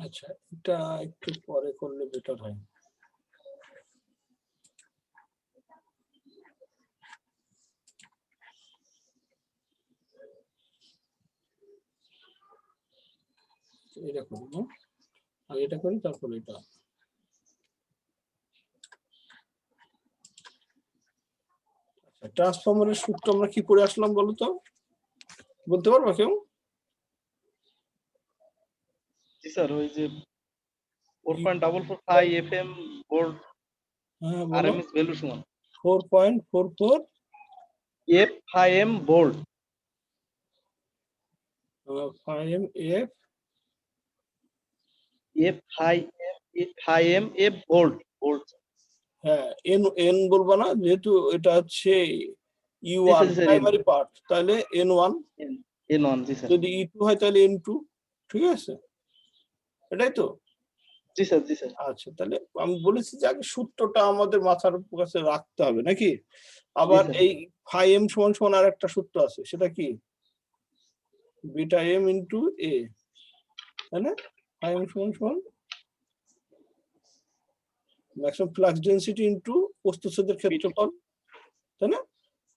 আচ্ছা, এটা একটু পরে করলে বেটার হয়। এটা করি না, আগে এটা করি তারপর এটা। আচ্ছা, ট্রান্সফরমারের সূত্র আমরা কি করে আসলাম বলো তো, বলতে পারবা কেউ? জি স্যার, ওই যে 4.445 FM বোর্ড হ্যাঁ বলো। আরএমএস ভ্যালু সমান 4.44 F5M bolt 5M F F5M F bolt bolt. হ্যাঁ, এন এন বলবা না, যেহেতু এটা হচ্ছে E1 জি স্যার, প্রাইমারি পার্ট, তাহলে N1। N1 জি স্যার। যদি E2 হয় তাহলে N2। ঠিক আছে, এটাই তো। জি স্যার, জি স্যার। আচ্ছা, তাহলে আমি বলেছি যে আগে সূত্রটা আমাদের মাথার কাছে রাখতে হবে নাকি। আবার এই ফাই এম সমান সমান আর একটা সূত্র আছে, সেটা কি? বিটা এম ইন্টু এ, তাই না? ফাই এম সমান সমান ম্যাক্সিমাম ফ্লাক্স ডেনসিটি ইন্টু প্রস্থচ্ছেদের ক্ষেত্রফল, তাই না?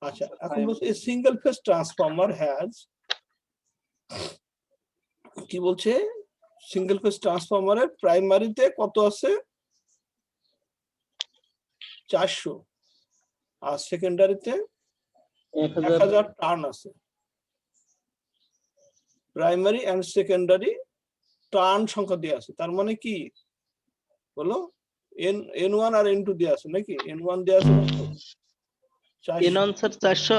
আচ্ছা, এখন বলছে a single phase transformer has, কি বলছে, সিঙ্গেল ফেজ ট্রান্সফরমারের প্রাইমারিতে কত আছে? 400, আর সেকেন্ডারিতে 1000 টার্ন আছে। প্রাইমারি এন্ড সেকেন্ডারি টার্ন সংখ্যা দিয়ে আছে, তার মানে কি বলো? N1 আর N2 দিয়ে আছে নাকি? N1 দিয়ে আছে কত? 400, N1 স্যার 400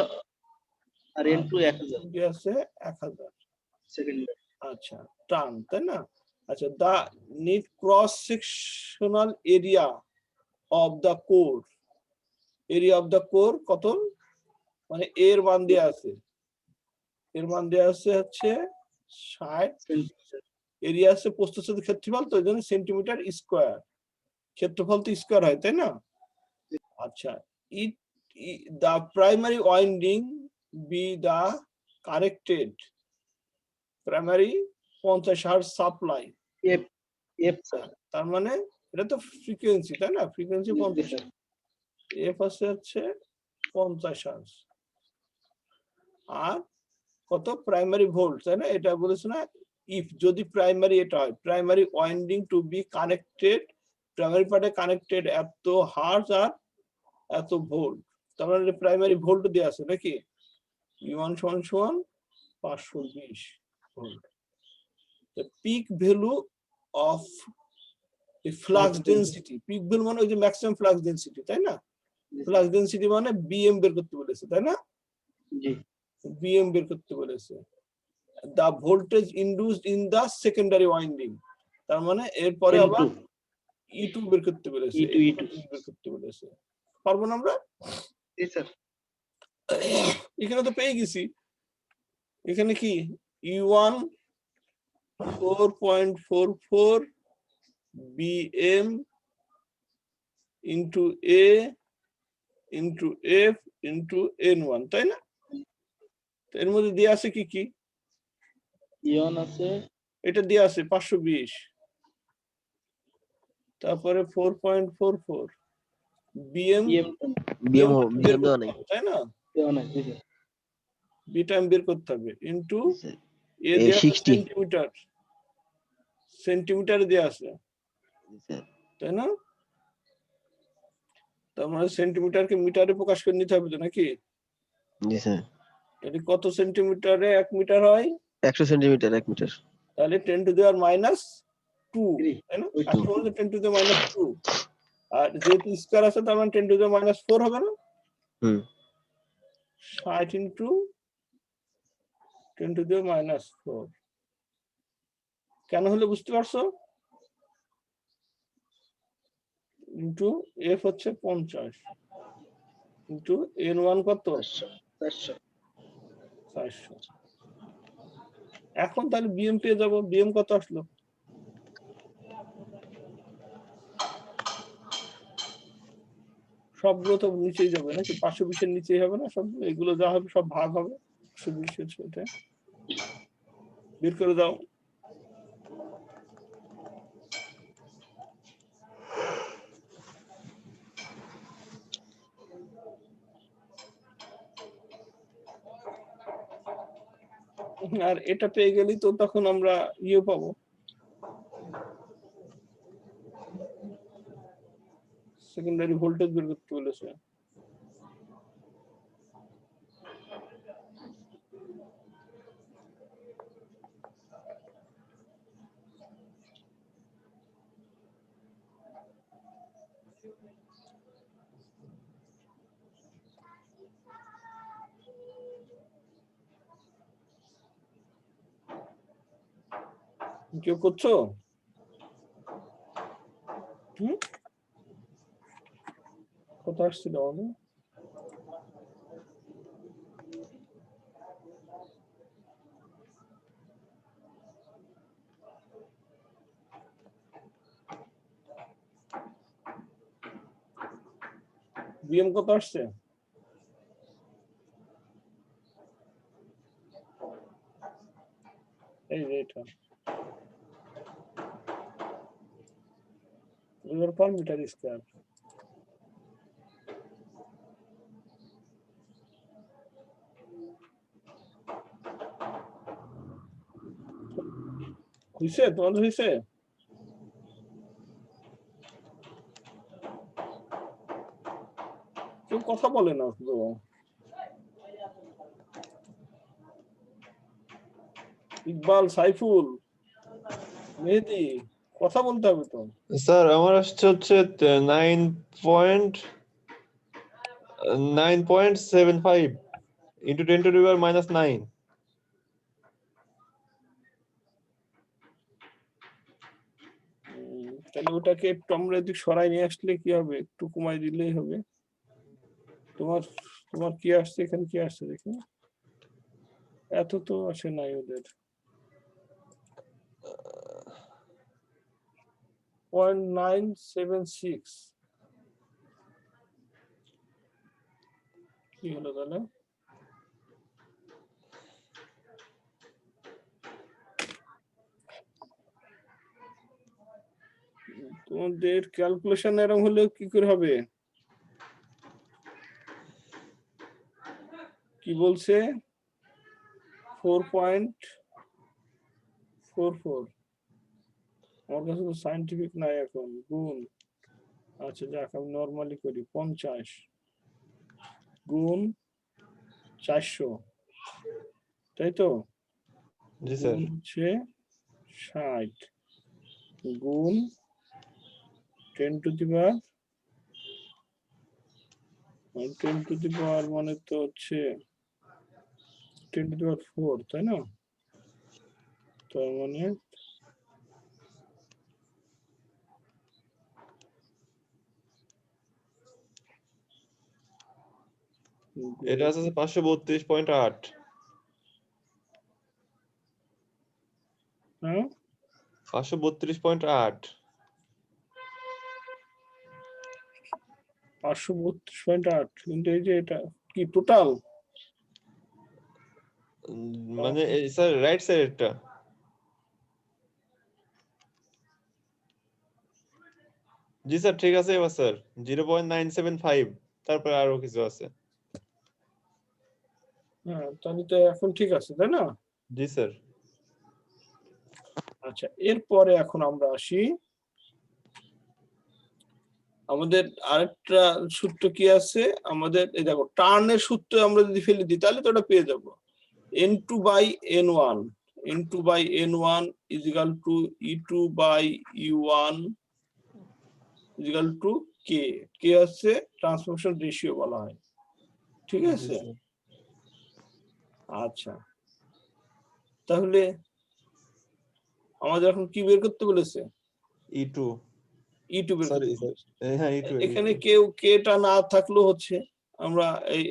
আর N2 1000 দিয়ে আছে 1000 সেকেন্ডারি। আচ্ছা, টার্ন, তাই না? আচ্ছা, the need cross sectional area of the core, area of the core কত? মানে এর মান দেয়া আছে, এর মান দেয়া আছে হচ্ছে 60, এরিয়া আছে প্রস্থচ্ছেদ ক্ষেত্রফল, তো এজন্য সেন্টিমিটার স্কয়ার, ক্ষেত্রফল তো স্কয়ার হয়, তাই না? আচ্ছা, ইট the primary winding be the corrected primary 50 hertz supply. F F sir. তার মানে এটা তো ফ্রিকোয়েন্সি, তাই না? ফ্রিকোয়েন্সি 50, এফ আছে হচ্ছে 50 হার্জ, আর কত? প্রাইমারি ভোল্ট, তাই না? এটা বলেছে না, ইফ যদি প্রাইমারি এটা হয়, primary winding to be connected, primary পার্টে কানেক্টেড এত হার্জ আর এত ভোল্ট, তার মানে প্রাইমারি ভোল্ট দেওয়া আছে নাকি? E1 সমান সমান 520 volt. The peak value of the flux density, peak value মানে ওই যে ম্যাক্সিমাম ফ্লাক্স ডেনসিটি, তাই না? ফ্লাক্স ডেনসিটি মানে বিএম বের করতে বলেছে, তাই না? জি। বিএম বের করতে বলেছে। The voltage induced in the secondary winding, তার মানে এরপরে আবার E2 বের করতে বলেছে, E2 বের করতে বলেছে। পারবো না আমরা? জি স্যার। এখানে তো পেয়ে গেছি, এখানে কি E1 4.44 BM into A into F into N1, তাই না? এর মধ্যে দেয়া আছে কি কি? ইয়ন আছে, এটা দেয়া আছে 520, তারপরে 4.44 BM, বিএম দেওয়া নাই, তাই না? দেওয়া নাই, জি স্যার। বি টাইম বের করতে হবে ইনটু এ এই দেয়া আছে 60 সেন্টিমিটার, সেন্টিমিটারে দেয়া আছে, তাই না? তার মানে সেন্টিমিটারকে মিটারে প্রকাশ করে নিতে হবে তো নাকি? জি স্যার। এটা কত সেন্টিমিটারে 1 মিটার হয়? 100 সেন্টিমিটার 1 মিটার, তাহলে 10 টু দি পাওয়ার -2, তাই না? 10 টু দি -2, আর যেহেতু স্কয়ার আছে তার মানে 10 টু দি -4 হবে না? 60 ইনটু 10 টু দি -4 কেন হলে বুঝতে পারছো? ইনটু এফ হচ্ছে 50 ইনটু N1 কত? 400। এখন তাহলে বিএম পেয়ে যাবো, বিএম কত আসলো? সবগুলো তো নিচেই যাবে নাকি? 520 এর নিচেই হবে না সব, এগুলো যা হবে সব ভাগ হবে 520 এর সাথে। বের করে দাও। আর এটা পেয়ে গেলি তো তখন আমরা ইয়ে পাবো, সেকেন্ডারি ভোল্টেজ বের করতে বলেছে। কেউ করছো? কথা আসছিল আমাদের? বিএম কত আসছে? এই যে এটা পার মিটার স্কয়ার। হইছে? তোমাদের হইছে? কেউ কথা বলে না তো। ইকবাল, সাইফুল, মেহেদি, কথা বলতে হবে তো। স্যার আমার আসছে হচ্ছে 9.75 into 10 to the power -9. তাহলে ওটাকে একটু আমরা এদিক সরাই নিয়ে আসলে কি হবে, একটু কমাই দিলেই হবে। তোমার তোমার কি আসছে এখানে, কি আসছে দেখি, এত তো আসে নাই ওদের। 0.976 কি হলো তাহলে? তোমাদের ক্যালকুলেশন এরকম হলে কি করে হবে? কি বলছে? 4.44। আমার কাছে তো সায়েন্টিফিক নাই এখন। গুণ, আচ্ছা যাক আমি নর্মালি করি। 50 গুণ 400, তাই তো? জি স্যার। গুণ হচ্ছে 60 গুণ 10 to the power 10 to the power মানে তো হচ্ছে 10 to the power 4, তাই না? তার মানে এটা আছে 532.8। হ্যাঁ 532.8। 532.8, কিন্তু এই যে এটা কি টোটাল? মানে স্যার রাইট সাইডেরটা। জি স্যার ঠিক আছে এবার স্যার 0.975 তারপরে আরো কিছু আছে। হ্যাঁ তাহলে তো এখন ঠিক আছে তাই না? জি স্যার। আচ্ছা এরপরে এখন আমরা আসি, আমাদের আরেকটা সূত্র কি আছে আমাদের, এই দেখো টার্নের সূত্র আমরা যদি ফেলে দিই তাহলে তো ওটা পেয়ে যাবো। n2 by n1 n2 by n1 is equal to e2 by e1 is equal to k। k হচ্ছে ট্রান্সফরমেশন রেশিও বলা হয়, ঠিক আছে? আচ্ছা তাহলে আমাদের এখন কি বের করতে বলেছে? E2 e2 বের সরি করতে বলেছে। হ্যাঁ E2 এখানে কেউ কেটা না থাকলেও হচ্ছে, আমরা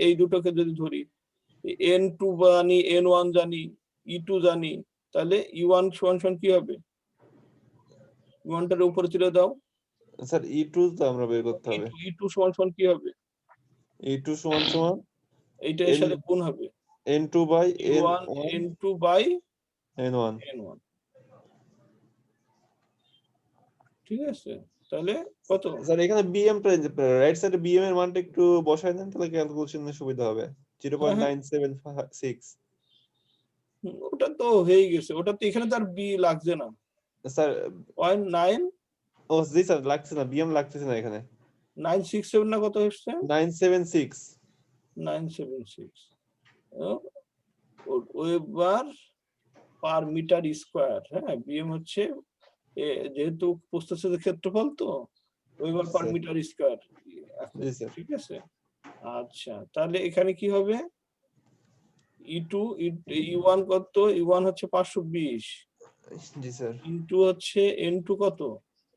এই দুটোকে যদি ধরি, n2 জানি, n1 জানি, e2 জানি, তাহলে e1 সমান কি হবে? e1 টার উপরে তুলে দাও। স্যার E2 তো আমরা বের করতে হবে। e2 সমান কি হবে? E2 সমান সমান এইটা এর সাথে গুণ হবে n2 by e1 n2 by n1। n1, ঠিক আছে? তাহলে কত? স্যার এখানে বিএম রাইট সাইডে বিএম এর মানটা একটু বসায় দেন তাহলে ক্যালকুলেশনে সুবিধা হবে। 0.976। ওটা তো হয়ে গেছে, ওটা তো এখানে তার বি লাগছে না। স্যার 0.9 ও জি স্যার লাগছে না, বিএম লাগতেছে না এখানে। 967 না কত হচ্ছে? 976 976 ওয়েবার পার মিটার স্কয়ার। হ্যাঁ, বিএম হচ্ছে যেহেতু প্রস্থচ্ছেদের ক্ষেত্রফল তো weber per sir. Meter square. জি স্যার। ঠিক আছে, আচ্ছা তাহলে এখানে কি হবে? E2 E1 কত? E1 হচ্ছে 520 জি স্যার। ইনটু হচ্ছে N2 কত?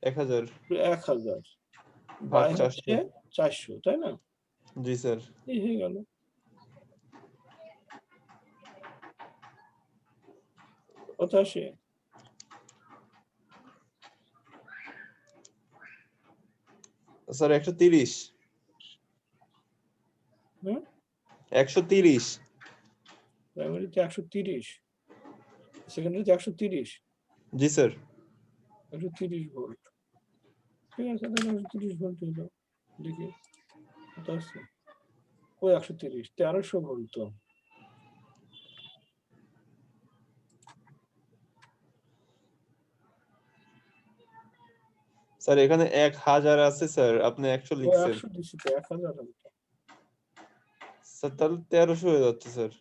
1000 1000 ভাগ বাই হচ্ছে 400, তাই না? জি স্যার। এই হয়ে গেল। কত আসে? স্যার 130 হুম, 130 প্রাইমারিতে 130, সেকেন্ডারিতে 130, জি স্যার। 130 ভোল্ট। ঠিক আছে, তাহলে 130 ভোল্ট হলো। দেখি কত আছে? ওই 130 1300 ভোল্ট তো। স্যার এখানে 1000 আছে স্যার, আপনি 100 ও লিখছেন। 100 দিছি তো, 1000 হবে তো। স্যার তাহলে 1300 হয়ে যাচ্ছে স্যার।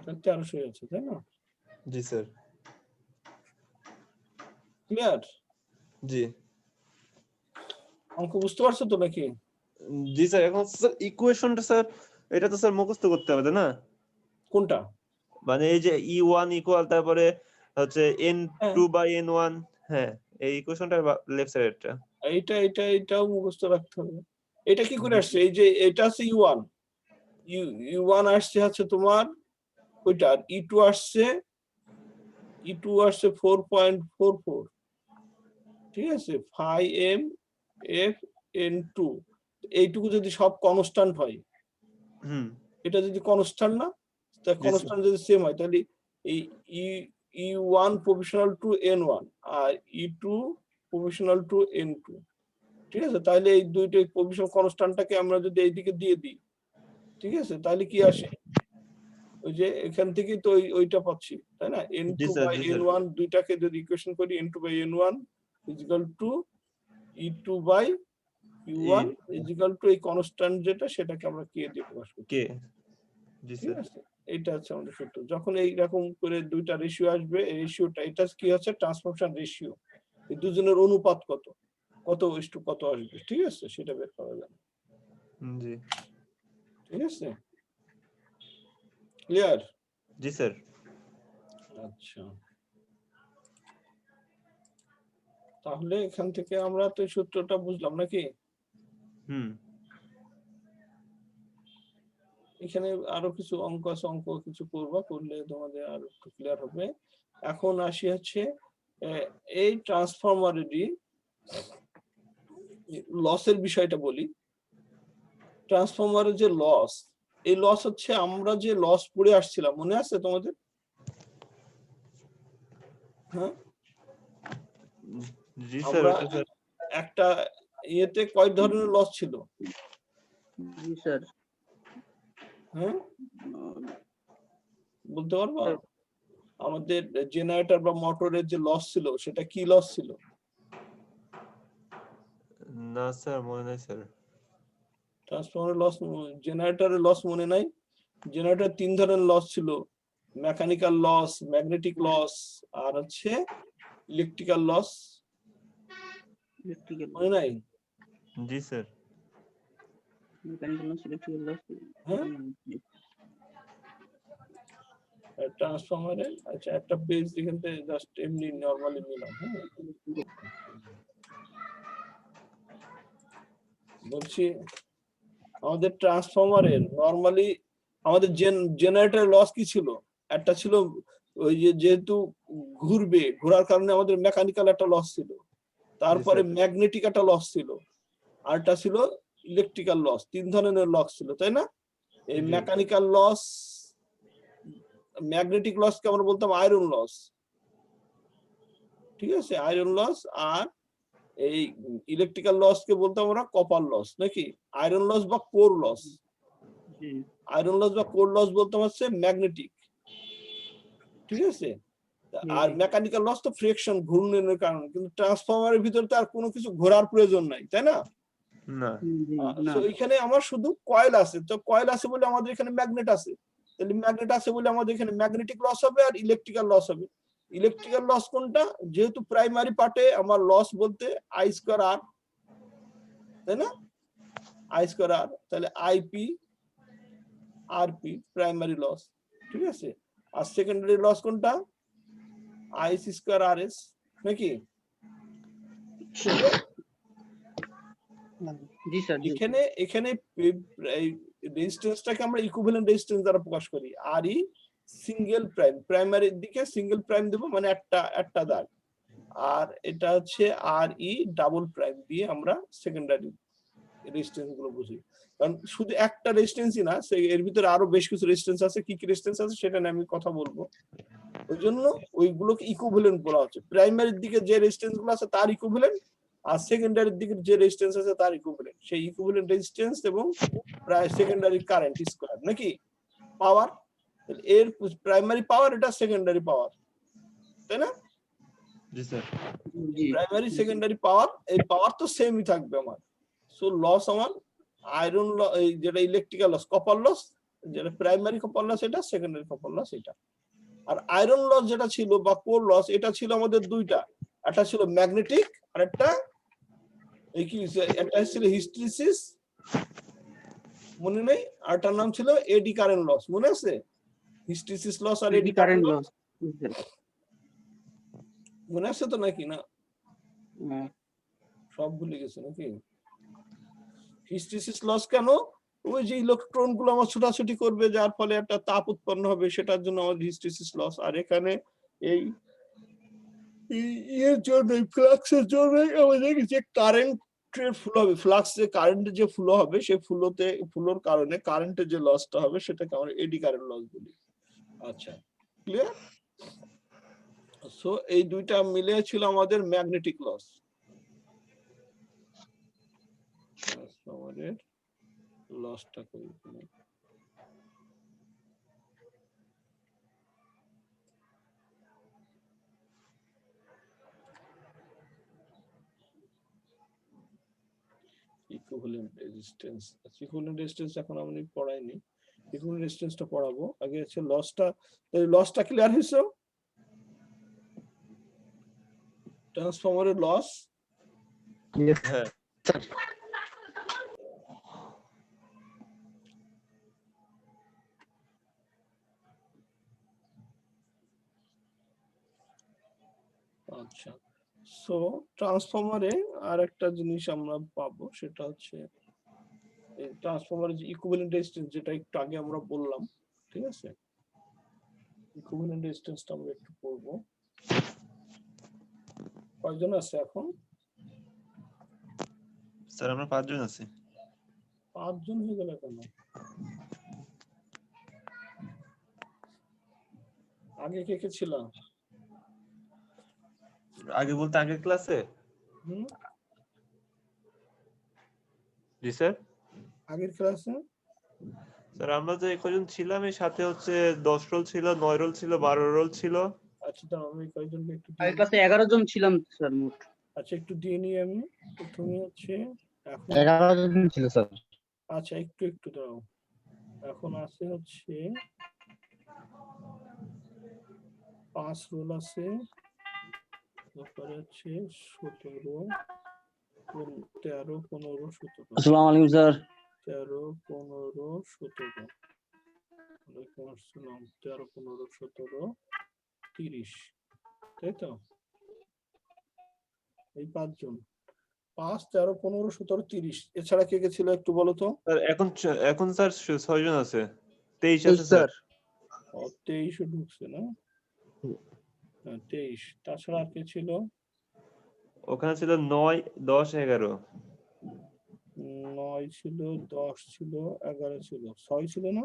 তাহলে 1300 আছে, তাই না? জি স্যার। ক্লিয়ার? জি অঙ্ক বুঝতে পারছো তো নাকি? জি স্যার। এখন স্যার ইকুয়েশনটা স্যার, এটা তো স্যার মুখস্থ করতে হবে তাই না? কোনটা? মানে এই যে E1 ইকুয়াল তারপরে হচ্ছে N2 হ্যাঁ, বাই N1, হ্যাঁ এই ইকুয়েশনটা লেফট সাইডেরটা। এটাও মুখস্থ রাখতে হবে। এটা কি করে আসছে? এই যে এটা আছে U1, U1 আসছে হচ্ছে তোমার ওইটা, E2 আসছে, E2 আসছে 4.44, ঠিক আছে, 5m f n2। এইটুকু যদি সব কনস্ট্যান্ট হয়, হুম এটা যদি কনস্ট্যান্ট না, তা জি কনস্ট্যান্ট যদি সেম হয়, তাহলে এই E1 প্রপোর্শনাল টু N1 আর E2 প্রপোর্শনাল টু N2। ঠিক আছে, তাহলে এই দুইটা প্রপোর্শনাল কনস্ট্যান্টটাকে আমরা যদি এইদিকে দিয়ে দিই, ঠিক আছে, তাহলে কি আসে? ওই যে এখান থেকে তো ওইটা পাচ্ছি, তাই না? N2 জি স্যার। বাই জি স্যার। N1 দুইটাকে যদি ইকুয়েশন করি, N2 by N1 equal to E2 by U1 equal to এই কনস্ট্যান্ট যেটা, সেটাকে আমরা কে দিয়ে প্রকাশ করছি। কে জি ঠিক স্যার। আছে, এটা হচ্ছে আমাদের সূত্র। যখন এইরকম করে দুইটা রেশিও আসবে, এই রেশিওটা এটা কি হচ্ছে? Transformation ratio. এই দুজনের অনুপাত কত, কত ইস্টু কত আসবে, ঠিক আছে, সেটা বের করা যাবে। জি ঠিক আছে, ক্লিয়ার? জি স্যার। আচ্ছা, তাহলে এখান থেকে আমরা তো এই সূত্রটা বুঝলাম নাকি? হুম এখানে আরো কিছু অঙ্ক আছে, অঙ্ক কিছু করবা, করলে তোমাদের আরো একটু ক্লিয়ার হবে। এখন আসি হচ্ছে এই ট্রান্সফরমারেরই লসের বিষয়টা বলি। ট্রান্সফরমারের যে লস, এই লস হচ্ছে আমরা যে লস পড়ে আসছিলাম, মনে আছে তোমাদের? হ্যাঁ, জি স্যার। আমরা ওটা স্যার একটা ইয়েতে কয় ধরনের লস ছিল? জি স্যার। হ্যাঁ, বলতে পারবা? আমাদের জেনারেটর বা মোটরের যে লস ছিল, সেটা কি লস ছিল? না স্যার মনে নাই স্যার। ট্রান্সফরমারের লস, জেনারেটরের লস মনে নাই? জেনারেটর 3 ধরনের লস ছিল, মেকানিক্যাল লস, ম্যাগনেটিক লস, আর হচ্ছে ইলেকট্রিক্যাল লস, ইলেকট্রিক্যাল মনে নাই? জি sir. Mechanical loss, electrical loss. হ্যাঁ, ট্রান্সফরমারের, আচ্ছা একটা পেজ এখান থেকে জাস্ট এমনি নরমালি নিলাম। হ্যাঁ, বলছি আমাদের ট্রান্সফরমারের নরমালি আমাদের জেনারেটরের লস কি ছিল? একটা ছিল ওই যে যেহেতু ঘুরবে, ঘোরার কারণে আমাদের মেকানিক্যাল একটা লস ছিল, তারপরে স্যার। ম্যাগনেটিক একটা লস ছিল, আরটা ছিল ইলেকট্রিক্যাল লস। 3 ধরনের লস ছিল, তাই না? এই জি মেকানিক্যাল লস, ম্যাগনেটিক লসকে আমরা বলতাম আয়রন লস, ঠিক আছে, আয়রন লস। আর এই ইলেকট্রিক্যাল লস কে বলতাম আমরা কপার লস, নাকি? আয়রন লস বা কোর লস, জি আয়রন লস বা কোর লস বলতাম হচ্ছে ম্যাগনেটিক, ঠিক আছে? আর মেকানিক্যাল লস তো ফ্রিকশন, ঘূর্ণনের কারণে, কিন্তু ট্রান্সফরমারের ভিতরে তো আর কোনো কিছু ঘোরার প্রয়োজন নাই, তাই না? না না তো এখানে আমার শুধু কয়েল আছে, তো কয়েল আছে বলে আমাদের এখানে ম্যাগনেট আছে, তাহলে ম্যাগনেট আছে বলে আমাদের এখানে ম্যাগনেটিক লস হবে আর ইলেকট্রিক্যাল লস হবে। ইলেকট্রিক্যাল লস কোনটা? যেহেতু প্রাইমারি পার্টে আমার লস বলতে আই স্কয়ার আর, তাই না? আই স্কয়ার আর, তাহলে আইপি আরপি প্রাইমারি লস, ঠিক আছে? আর সেকেন্ডারি লস কোনটা? আইস স্কয়ার আর এস, নাকি? জি স্যার জি এখানে এখানে রেজিস্ট্যান্সটাকে আমরা ইকুইভ্যালেন্ট রেজিস্ট্যান্স দ্বারা প্রকাশ করি। আর ই সিঙ্গেল প্রাইম, প্রাইমারির দিকে সিঙ্গেল প্রাইম দেব, মানে একটা দাগ, আর এটা হচ্ছে আর ই ডাবল প্রাইম দিয়ে আমরা সেকেন্ডারি রেজিস্ট্যান্স গুলো বুঝি। কারণ শুধু একটা রেজিস্ট্যান্সই না, এর ভিতরে আরো বেশ কিছু রেজিস্ট্যান্স আছে, কি কি রেজিস্ট্যান্স আছে সেটা নিয়ে আমি কথা বলবো। ওই জন্য ওইগুলোকে ইকুইভ্যালেন্ট বলা হচ্ছে। প্রাইমারির দিকে যে রেজিস্ট্যান্স গুলো আছে তার ইকুইভ্যালেন্ট, আর সেকেন্ডারির দিকে যে রেজিস্ট্যান্স আছে তার ইকুইভ্যালেন্ট। সেই ইকুইভ্যালেন্ট রেজিস্ট্যান্স এবং প্রায় সেকেন্ডারি কারেন্ট স্কয়ার, নাকি পাওয়ার, এর প্রাইমারি পাওয়ার, এটা সেকেন্ডারি পাওয়ার, তাই না? জি স্যার। জি প্রাইমারি সেকেন্ডারি পাওয়ার, এই পাওয়ার তো সেমই থাকবে আমার। সো লস আমার আয়রন লস, এই যেটা ইলেকট্রিক্যাল লস, কপার লস, যেটা প্রাইমারি কপার লস এটা, সেকেন্ডারি কপার লস এটা। আর আয়রন লস যেটা ছিল বা কোর লস, এটা ছিল আমাদের দুইটা, একটা ছিল ম্যাগনেটিক আর একটা এই কি, একটা ছিল হিস্টেরিসিস, মনে নেই? আরটার নাম ছিল এডি কারেন্ট লস, মনে আছে? হিস্টেরিসিস লস আর এডি কারেন্ট লস, মনে আছে তো নাকি? না সব ভুলে গেছে নাকি? হিস্টেরিসিস লস কেন? ওই যে ইলেকট্রন গুলো আমার ছোটাছুটি করবে, যার ফলে একটা তাপ উৎপন্ন হবে, সেটার জন্য আমাদের হিস্টেরিসিস লস। আর এখানে এই এর জন্য, ফ্লাক্সের জন্য আমাদের যে কারেন্টের ফ্লো হবে, ফ্লাক্স যে কারেন্টের যে ফ্লো হবে, সেই ফ্লোর কারণে কারেন্টের যে লসটা হবে সেটাকে আমরা এডি কারেন্ট লস বলি। আচ্ছা, ক্লিয়ার? সো এই দুইটা মিলে ছিল আমাদের ম্যাগনেটিক লস। আমাদের লসটা করি ইকুইভ্যালেন্ট রেজিস্ট্যান্স। ইকুইভ্যালেন্ট রেজিস্ট্যান্স এখন আমি পড়াইনি, ইকুইভ্যালেন্ট রেজিস্ট্যান্সটা পড়াবো। আগে হচ্ছে লসটা, লসটা ক্লিয়ার হয়েছে? ট্রান্সফরমারের লস, হ্যাঁ আচ্ছা। সো ট্রান্সফরমারে আর একটা জিনিস আমরা পাবো, সেটা হচ্ছে ট্রান্সফরমারের যে ইকুইভ্যালেন্ট রেজিস্ট্যান্স, যেটা একটু আগে আমরা বললাম, ঠিক আছে? ইকুইভ্যালেন্ট রেজিস্ট্যান্সটা আমরা একটু পড়বো। কয়জন আছে এখন? স্যার আমরা 5 জন আছি। 5 জন হয়ে গেল কেন? আগে কে কে ছিল? আগে বলতে আগের ক্লাসে? জি স্যার। আগের ক্লাসে স্যার আমরা যে কয়জন ছিলাম, এর সাথে হচ্ছে 10 রোল ছিল, 9 রোল ছিল, 12 রোল ছিল। আচ্ছা, তো আমি কয়জনকে একটু আগের ক্লাসে 11 জন ছিলাম স্যার মোট। আচ্ছা, একটু দিয়ে নিই আমি। প্রথমে হচ্ছে এখন 11 জন ছিল স্যার। আচ্ছা, একটু একটু দাও। এখন আছে হচ্ছে 5 রোল আছে, তারপরে হচ্ছে 17, 13, 15, 17। আসসালামু আলাইকুম স্যার। 13, 15, 17। ওয়ালাইকুম আসসালাম। 13, 15, 17, 30, তাই তো? এই 5 জন, 5, 13, 15, 17, 30। এছাড়া কে কে ছিল একটু বলো তো? স্যার এখন স্যার 6 জন আছে। 23 আছে স্যার। 23 ঢুকছে না? হ্যাঁ 23। তাছাড়া আর কে ছিল? ওখানে ছিল 9, 10, 11। 9 ছিল, 10 ছিল, 11 ছিল, 6 ছিল না?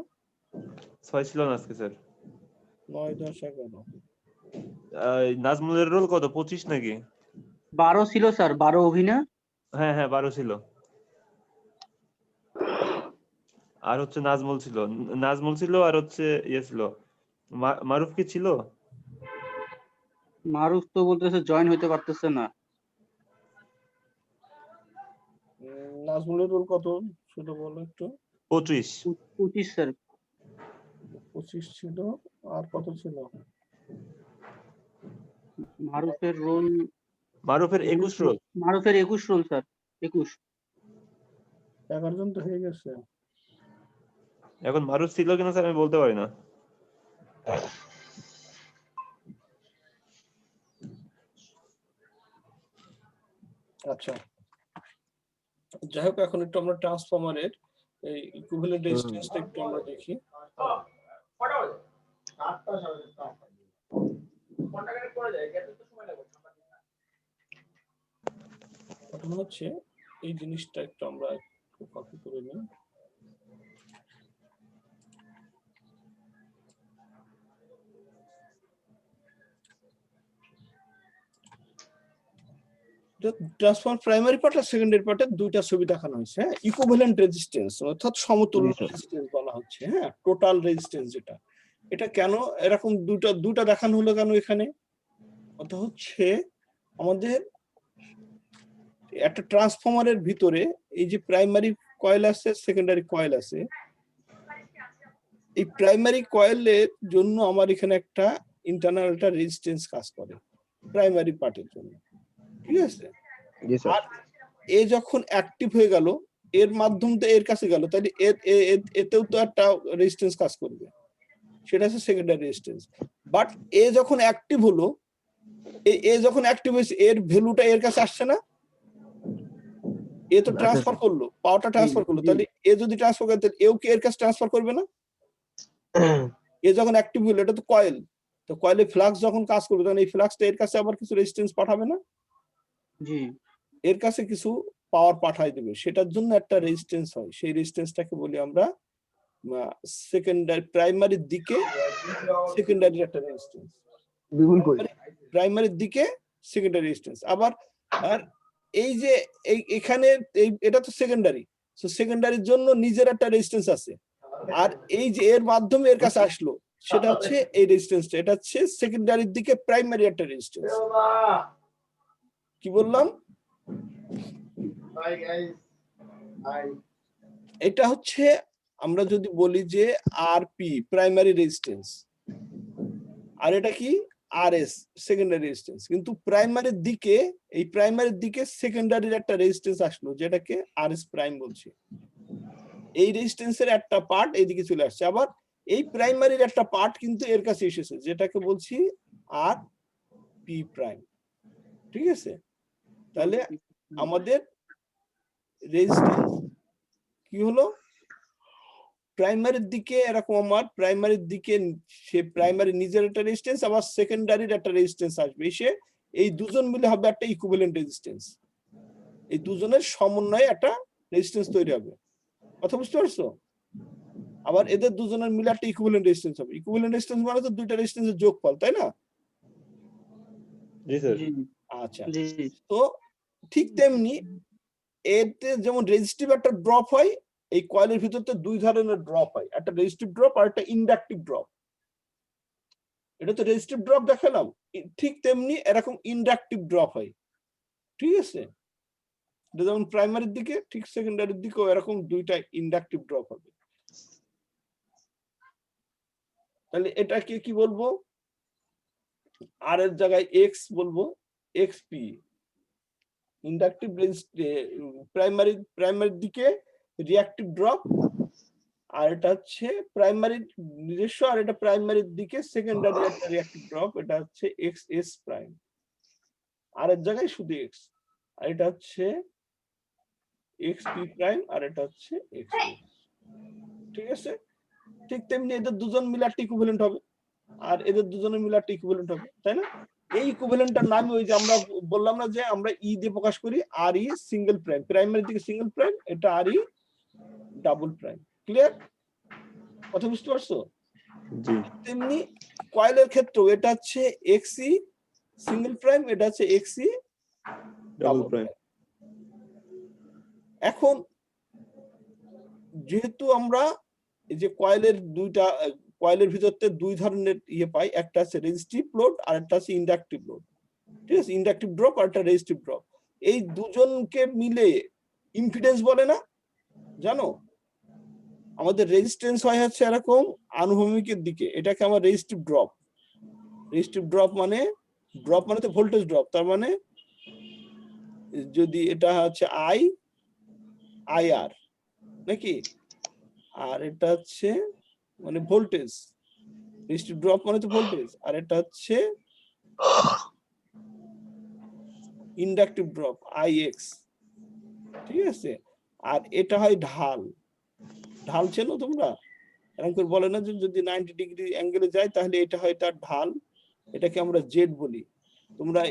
6 ছিল না আজকে স্যার। 9, 10, 11। নাজমুলের রোল কত, 25 নাকি? 12 ছিল স্যার, 12 অভিনয়। হ্যাঁ হ্যাঁ 12 ছিল। আর হচ্ছে নাজমুল ছিল আর হচ্ছে ইয়ে ছিল, মারুফ কি ছিল? মারুফ তো বলতেছে জয়েন হইতে পারতেছে না। নাজমুলের রোল কত সেটা বলো একটু। 25। 25 স্যার। 25 ছিল, আর কত ছিল? মারুফের রোল মারুফের 21 রোল। মারুফের 21 রোল স্যার, 21। 11 জন তো হয়ে গেছে। এখন মারুফ ছিল কিনা স্যার আমি বলতে পারি না। আচ্ছা, যাই হোক, এখন একটু আমরা ট্রান্সফরমারের এই ইকুইভ্যালেন্ট রেজিস্ট্যান্সটা একটু আমরা দেখি। ঘটনা হচ্ছে এই জিনিসটা একটু আমরা কপি করে নিই। ট্রান্সফর্ম প্রাইমারি পার্ট আর সেকেন্ডারি পার্টের দুইটা ছবি দেখানো হয়েছে। হ্যাঁ, ইকুইভ্যালেন্ট রেজিস্ট্যান্স অর্থাৎ সমতুল্য জি, স্যার। রেজিস্ট্যান্স বলা হচ্ছে। হ্যাঁ, টোটাল রেজিস্ট্যান্স যেটা, এটা কেন এরকম দুটা দেখানো হলো কেন এখানে? কথা হচ্ছে আমাদের একটা ট্রান্সফরমারের ভিতরে এই যে প্রাইমারি কয়েল আছে, সেকেন্ডারি কয়েল আছে। এই প্রাইমারি কয়েলের জন্য আমার এখানে একটা ইন্টারনাল একটা রেজিস্ট্যান্স কাজ করে প্রাইমারি পার্টের জন্য, ঠিক আছে? জি স্যার। আর এ যখন অ্যাক্টিভ হয়ে গেল, এর মাধ্যম তো এর কাছে গেল, তাহলে এতেও তো একটা রেজিস্ট্যান্স কাজ করবে, সেটা হচ্ছে সেকেন্ডারি রেজিস্ট্যান্স। বাট এ যখন অ্যাক্টিভ হলো, এ যখন অ্যাক্টিভ হয়েছে, এর ভ্যালুটা এর কাছে আসছে না, এ তো ট্রান্সফার করলো, পাওয়ারটা ট্রান্সফার করলো, তাহলে এ যদি ট্রান্সফার করে তাহলে এও কি এর কাছে ট্রান্সফার করবে না? এ যখন অ্যাক্টিভ হলো, এটা তো কয়েল, তো কয়েলে ফ্লাক্স যখন কাজ করবে তখন এই ফ্লাক্সটা এর কাছে আবার কিছু রেজিস্ট্যান্স পাঠাবে না? জি এর কাছে কিছু পাওয়ার পাঠাই দেবে, সেটার জন্য একটা রেজিস্ট্যান্স হয়। সেই রেজিস্ট্যান্সটাকে বলি আমরা সেকেন্ডারি, প্রাইমারির দিকে সেকেন্ডারি একটা রেজিস্ট্যান্স, প্রাইমারির দিকে সেকেন্ডারি রেজিস্ট্যান্স। আবার আর এই যে এখানে এটা তো সেকেন্ডারি, সো সেকেন্ডারির জন্য নিজের একটা রেজিস্ট্যান্স আছে, আর এই যে এর মাধ্যমে এর কাছে আসলো, সেটা হচ্ছে এই রেজিস্ট্যান্সটা, এটা হচ্ছে সেকেন্ডারির দিকে প্রাইমারি একটা রেজিস্ট্যান্স। কি বললাম? এটা হচ্ছে আমরা যদি বলি যে আরপি প্রাইমারি রেজিস্ট্যান্স, আর এটা কি আরএস সেকেন্ডারি রেজিস্ট্যান্স। কিন্তু প্রাইমারির দিকে, এই প্রাইমারির দিকে সেকেন্ডারির একটা রেজিস্ট্যান্স আসলো, যেটাকে আরএস প্রাইম বলছি। এই রেজিস্ট্যান্সের একটা পার্ট এইদিকে চলে আসছে, আবার এই প্রাইমারির একটা পার্ট কিন্তু এর কাছে এসেছে, যেটাকে বলছি আর পি প্রাইম। ঠিক আছে, তাহলে আমাদের রেজিস্ট্যান্স কি হলো? প্রাইমারির দিকে এরকম, আমার প্রাইমারির দিকে সে প্রাইমারি নিজের একটা রেজিস্ট্যান্স, আবার সেকেন্ডারির একটা রেজিস্ট্যান্স আসবে, এসে এই দুজন মিলে হবে একটা ইকুইভ্যালেন্ট রেজিস্ট্যান্স। এই দুজনের সমন্বয়ে একটা রেজিস্ট্যান্স তৈরি হবে, কথা বুঝতে পারছো? আবার এদের দুজনের মিলে একটা ইকুইভ্যালেন্ট রেজিস্ট্যান্স হবে। ইকুইভ্যালেন্ট রেজিস্ট্যান্স মানে তো দুইটা রেজিস্ট্যান্সের যোগফল, তাই না? জি স্যার। আচ্ছা, জি তো ঠিক তেমনি এতে যেমন রেজিস্টিভ একটা ড্রপ হয়, এই কয়েলের ভিতরতে দুই ধরনের ড্রপ হয়, একটা রেজিস্টিভ ড্রপ আর একটা ইন্ডাকটিভ ড্রপ। এটা তো রেজিস্টিভ ড্রপ দেখালাম, ঠিক তেমনি এরকম ইন্ডাকটিভ ড্রপ হয়। ঠিক আছে, এটা যেমন প্রাইমারির দিকে, ঠিক সেকেন্ডারির দিকেও এরকম দুইটা ইন্ডাকটিভ ড্রপ হবে। তাহলে এটাকে কি বলবো? আর এর জায়গায় এক্স বলবো, এক্স পি ইন্ডাকটিভ প্রাইমারির দিকে রিঅ্যাক্টিভ ড্রপ, আর এটা হচ্ছে প্রাইমারির নিজস্ব, আর এটা প্রাইমারির দিকে সেকেন্ডারি একটা রিঅ্যাক্টিভ ড্রপ, এটা হচ্ছে এক্স এস প্রাইম, আর এর জায়গায় শুধু এক্স, আর এটা হচ্ছে এক্স পি প্রাইম, আর এটা হচ্ছে এক্স। ঠিক আছে, ঠিক তেমনি এদের দুজন মিলে একটা ইকুইভ্যালেন্ট হবে, আর এদের দুজনের মিলে একটা ইকুইভ্যালেন্ট হবে, তাই না? এই ইকুইভ্যালেন্টটার নাম ওই যে আমরা বললাম না যে আমরা ই দিয়ে প্রকাশ করি, আর ই সিঙ্গেল প্রাইম, প্রাইমারি দিকে সিঙ্গেল প্রাইম, এটা আর ই ডাবল প্রাইম। ক্লিয়ার? কথা বুঝতে পারছো? জি। তেমনি কয়েলের ক্ষেত্রেও এটা হচ্ছে এক্সি সিঙ্গেল প্রাইম, এটা হচ্ছে এক্সি ডাবল প্রাইম। এখন যেহেতু আমরা এই যে কয়েলের দুইটা কয়েলের ভিতরতে দুই ধরনের ইয়ে পাই, একটা আছে রেজিস্টিভ লোড আর একটা আছে ইন্ডাকটিভ লোড। ঠিক আছে, ইন্ডাকটিভ ড্রপ আর একটা রেজিস্টিভ ড্রপ, এই দুজনকে মিলে ইম্পিডেন্স বলে না, জানো? আমাদের রেজিস্ট্যান্স হয় হচ্ছে এরকম আনুভূমিকের দিকে, এটাকে আমার রেজিস্টিভ ড্রপ। রেজিস্টিভ ড্রপ মানে তো ভোল্টেজ ড্রপ, তার মানে যদি এটা হচ্ছে আইআর নাকি, আর এটা হচ্ছে মানে ভোল্টেজ, রেজিস্টিভ ড্রপ মানে তো ভোল্টেজ, আর এটা হচ্ছে ইন্ডাকটিভ ড্রপ আইএক্স। ঠিক আছে, আর এটা হয় ঢাল। ঢাল চেনো তোমরা? এরকম করে বলে না যে যদি 90 ডিগ্রি অ্যাঙ্গেলে যায় তাহলে এটা হয় তার ঢাল, এটাকে আমরা জেড বলি। তোমরা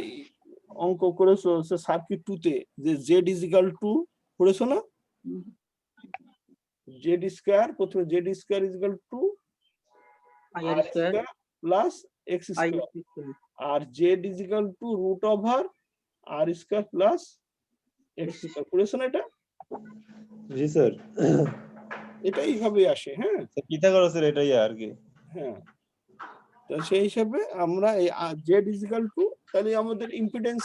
অঙ্ক করেছো সার্কিট 2 তে যে জেড ইজ ইকুয়াল টু করেছো না? জেড স্কয়ার, প্রথমে Z square is equal to IR square plus X I square, square. আর Z is equal to root over R square plus X square. করেছো না এটা? জি স্যার, এটা এইভাবে আসে। হ্যাঁ পিথাগোরাসের এটাই আর কি। হ্যাঁ, তো সেই হিসাবে আমরা এই জেড ইজ ইকুয়াল টু, তাহলে আমাদের ইম্পিডেন্স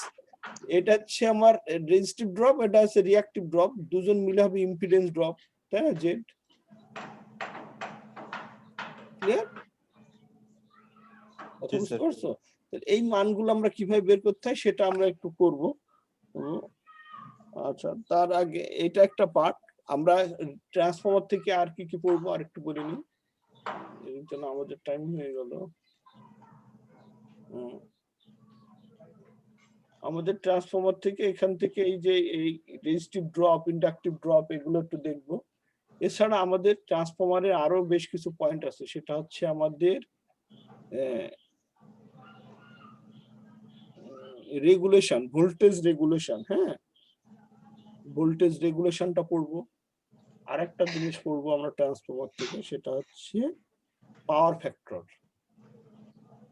এটা হচ্ছে আমার রেজিস্টিভ ড্রপ, এটা হচ্ছে রিঅ্যাকটিভ ড্রপ, দুজন মিলে হবে ইম্পিডেন্স ড্রপ, তাই না? Z clear? কথা বুঝতে পারছো? এই মানগুলো আমরা কিভাবে বের করতে হয় সেটা আমরা একটু করব। আচ্ছা, তার আগে এটা একটা পার্ট, আমরা ট্রান্সফরমার থেকে আর কি কি পড়বো আর একটু বলে নিই, এর জন্য আমাদের টাইম হয়ে গেল। আমাদের ট্রান্সফরমার থেকে এখান থেকে এই যে এই রেজিস্টিভ ড্রপ, ইন্ডাকটিভ ড্রপ এগুলো একটু দেখবো। এছাড়া আমাদের ট্রান্সফরমারের আরো বেশ কিছু পয়েন্ট আছে, সেটা হচ্ছে আমাদের রেগুলেশন, ভোল্টেজ রেগুলেশন। হ্যাঁ, ভোল্টেজ রেগুলেশনটা পড়বো। আর একটা জিনিস পড়বো আমরা ট্রান্সফরমার থেকে, সেটা হচ্ছে পাওয়ার ফ্যাক্টর।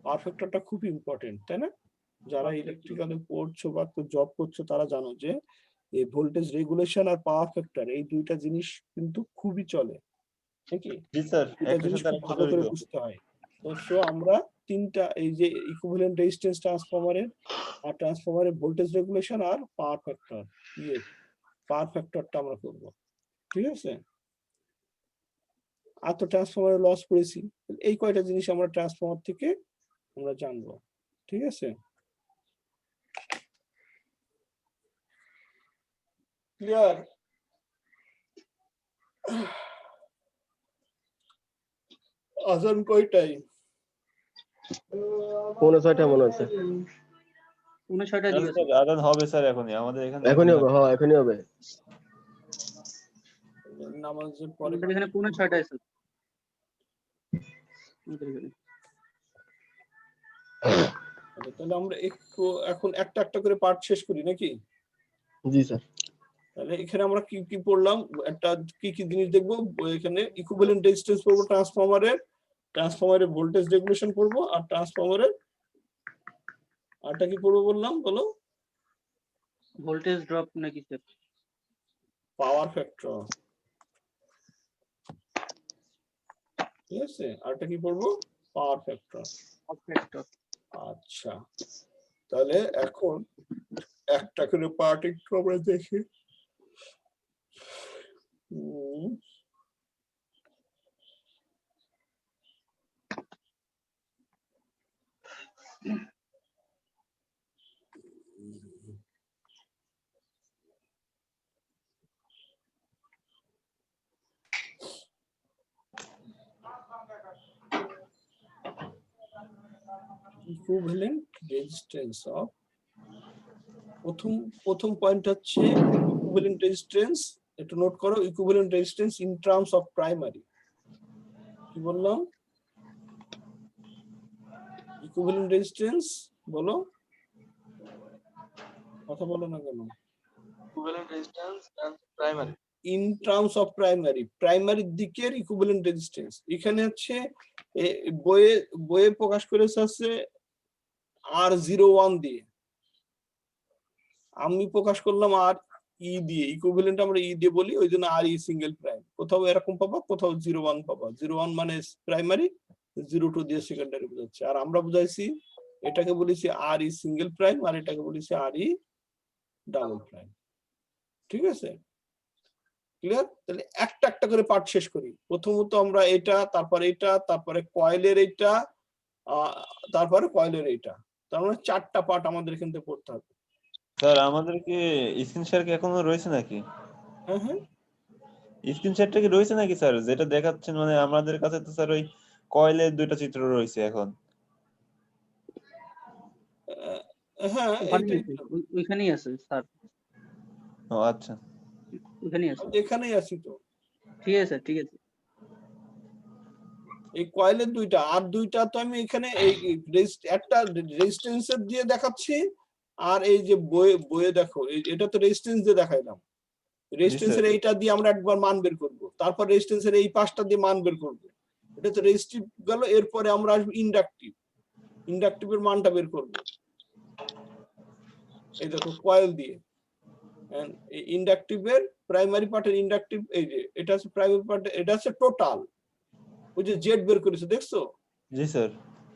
পাওয়ার ফ্যাক্টরটা খুব ইম্পর্টেন্ট, তাই না? যারা ইলেকট্রিক্যালে পড়ছো বা জব করছো তারা জানো যে এই ভোল্টেজ রেগুলেশন আর পাওয়ার ফ্যাক্টর এই দুইটা জিনিস কিন্তু খুবই চলে নাকি? জি স্যার, দুইটা জিনিস খুব ভালো করে বুঝতে হয়। তো আমরা তিনটা, এই যে ইকুইভ্যালেন্ট রেজিস্ট্যান্স ট্রান্সফরমারের, আর ট্রান্সফরমারের ভোল্টেজ রেগুলেশন আর পাওয়ার ফ্যাক্টর, পাওয়ার ফ্যাক্টরটা আমরা করবো। ঠিক আছে, আর তো ট্রান্সফরমারের লস করেছি, এই কয়টা জিনিস আমরা ট্রান্সফরমার থেকে আমরা জানবো। ঠিক আছে, ক্লিয়ার? আজান কয়টায়? 5:30 মনে হচ্ছে। 59টা দিকে স্যার আদান হবে স্যার এখনই, আমাদের এখানে এখনই হবে, হ্যাঁ এখনই হবে। নামাজের পরে আমাদের এখানে 59টায় স্যার। আমাদের এখানে তাহলে আমরা একটু এখন একটা একটা করে পার্ট শেষ করি নাকি? জি স্যার। তাহলে এখানে আমরা কি কি পড়লাম, একটা কি কি জিনিস দেখবো এখানে? ইকুইভ্যালেন্ট রেজিস্ট্যান্স পড়বো ট্রান্সফরমারের ভোল্টেজ রেগুলেশন পড়বো, আর ট্রান্সফরমারের আরটা কি পড়বো বললাম, বলো? ভোল্টেজ ড্রপ নাকি স্যার? Power factor. ঠিক আছে, আরটা কি পড়বো? Power factor. আচ্ছা, তাহলে এখন একটা করে পার্ট একটু আমরা দেখি। ইকুইভ্যালেন্ট রেজিস্ট্যান্স অফ, প্রথম পয়েন্ট হচ্ছে ইকুইভ্যালেন্ট রেজিস্ট্যান্স। একটু নোট করো, equivalent resistance in terms of primary. কি বললাম? ইকুইভ্যালেন্ট রেজিস্ট্যান্স বলো, কথা বলো না কেন? Equivalent resistance and primary. In terms of primary, প্রাইমারির দিকের ইকুইভ্যালেন্ট রেজিস্ট্যান্স। এখানে হচ্ছে বইয়ে প্রকাশ করেছে আছে R01 দিয়ে, আমি প্রকাশ করলাম আর ই দিয়ে। ইকুইভ্যালেন্ট আমরা ই দিয়ে বলি, ওই জন্য আর ই সিঙ্গেল প্রাইম। কোথাও এরকম পাবা, কোথাও 01 পাবা। 01 মানে প্রাইমারি, 02 দিয়ে সেকেন্ডারি বোঝাচ্ছে। আর আমরা বুঝাইছি এটাকে বলেছি আর ই সিঙ্গেল প্রাইম আর এটাকে বলেছি আর ই ডাবল প্রাইম। ঠিক আছে, ক্লিয়ার? তাহলে একটা একটা করে পার্ট শেষ করি। প্রথমত আমরা এটা, তারপরে এটা, তারপরে কয়েলের এইটা, তারপরে কয়েলের এইটা। তার মানে 4টা পার্ট আমাদের এখান থেকে পড়তে হবে। স্যার আমাদের কি স্ক্রিন শেয়ার কি এখনো রয়েছে নাকি? হ্যাঁ হ্যাঁ, স্ক্রিন শেয়ারটা কি রয়েছে নাকি স্যার? যেটা দেখাচ্ছেন মানে আমাদের কাছে তো স্যার ওই কয়েলের 2টা চিত্র রয়েছে এখন। হ্যাঁ ওখানেই এইটাই আছে, ওইখানেই আছে স্যার, ও আচ্ছা, ওইখানেই আছে। এখানেই আছি তো। ঠিক আছে স্যার, ঠিক আছে। এই কয়েলের 2টা আর 2টা তো আমি এখানে এই একটা রেজিস্ট্যান্সের দিয়ে দেখাচ্ছি, আর এই যে বইয়ে দেখো এটা তো রেজিস্ট্যান্স দিয়ে দেখাইলাম। রেজিস্ট্যান্সের এইটা দিয়ে আমরা একবার মান বের করব, তারপর রেজিস্ট্যান্সের এই 5টা দিয়ে মান বের করব। এটা তো রেজিস্টিভ গেল, এরপরে আমরা আসবো ইন্ডাকটিভ। ইন্ডাকটিভের মানটা বের করব, এই দেখো কয়েল দিয়ে। ইন্ডাকটিভের প্রাইমারি পার্টের ইন্ডাকটিভ, এই যে এটা হচ্ছে প্রাইমারি পার্ট, এটা হচ্ছে টোটাল। ওই যে জেড বের করেছে দেখছো, জি স্যার।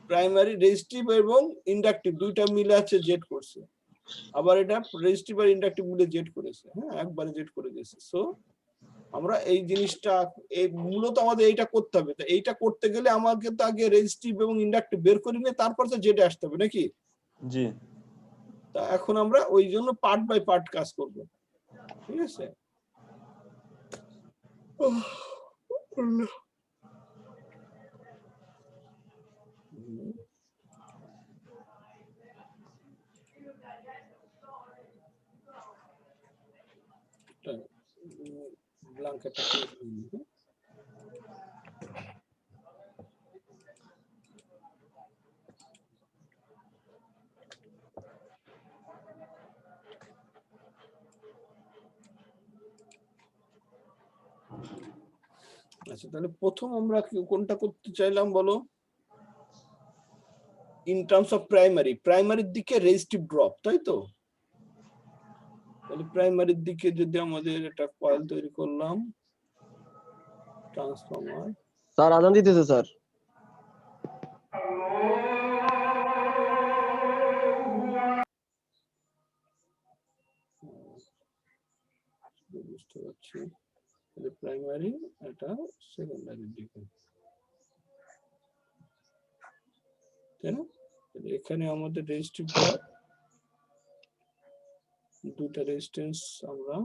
প্রাইমারি রেজিস্টিভ এবং ইন্ডাকটিভ দুইটা মিলে আছে জেড করছে, আবার এটা রেজিস্টিভ আর ইন্ডাকটিভ মিলে জেড করেছে। হ্যাঁ, একবারে জেড করে দিয়েছে। সো আমরা এই জিনিসটা এই মূলত আমাদের এইটা করতে হবে। তো এইটা করতে গেলে আমাকে তো আগে রেজিস্টিভ এবং ইন্ডাকটিভ বের করে নিয়ে তারপর তো জেডে আসতে হবে নাকি? জি। তা এখন আমরা ওই জন্য পার্ট বাই পার্ট কাজ করব। ঠিক আছে, ব্ল্যাঙ্কেটটা আচ্ছা, তাহলে প্রথম আমরা কোনটা করতে চাইলাম বলো? ইন টার্মস অফ প্রাইমারির দিকে রেজিস্টিভ ড্রপ, তাই তো? তাহলে প্রাইমারির দিকে যদি আমাদের একটা কয়েল তৈরি করলাম, ট্রান্সফরমার। স্যার আজান দিতেছে স্যার। বুঝতে পারছি, প্রাইমারি এটা সেকেন্ডারির দিকে, তাই না? এখানে আমাদের রেজিস্টিভ ড্রপ, দুটা রেজিস্ট্যান্স আমরা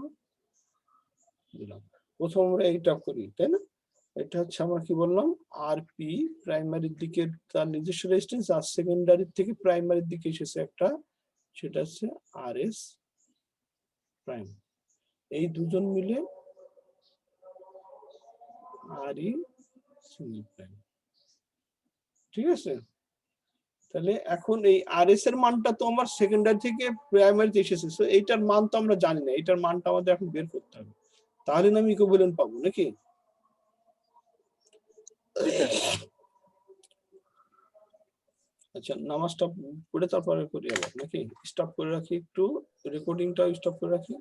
দিলাম। প্রথম আমরা এইটা করি, তাই না? এটা হচ্ছে আমরা কি বললাম, আর পি প্রাইমারির দিকে তার নিজস্ব রেজিস্ট্যান্স, আর সেকেন্ডারির থেকে প্রাইমারির দিকে এসেছে একটা, সেটা হচ্ছে আর এস প্রাইম। এই দুজন মিলে আর ই সিঙ্গেল প্রাইম। ঠিক আছে, তাহলে এখন এই আর এস এর মানটা তো আমার সেকেন্ডারি থেকে প্রাইমারিতে এসেছে, সো এইটার মান তো আমরা জানি না, এইটার মানটা আমাদের এখন বের করতে হবে, তাহলে না আমি ইকুইভ্যালেন্ট পাবো নাকি? আচ্ছা, নামাজটা পড়ে তারপরে করি আবার নাকি? স্টপ করে রাখি, একটু রেকর্ডিংটা স্টপ করে রাখি।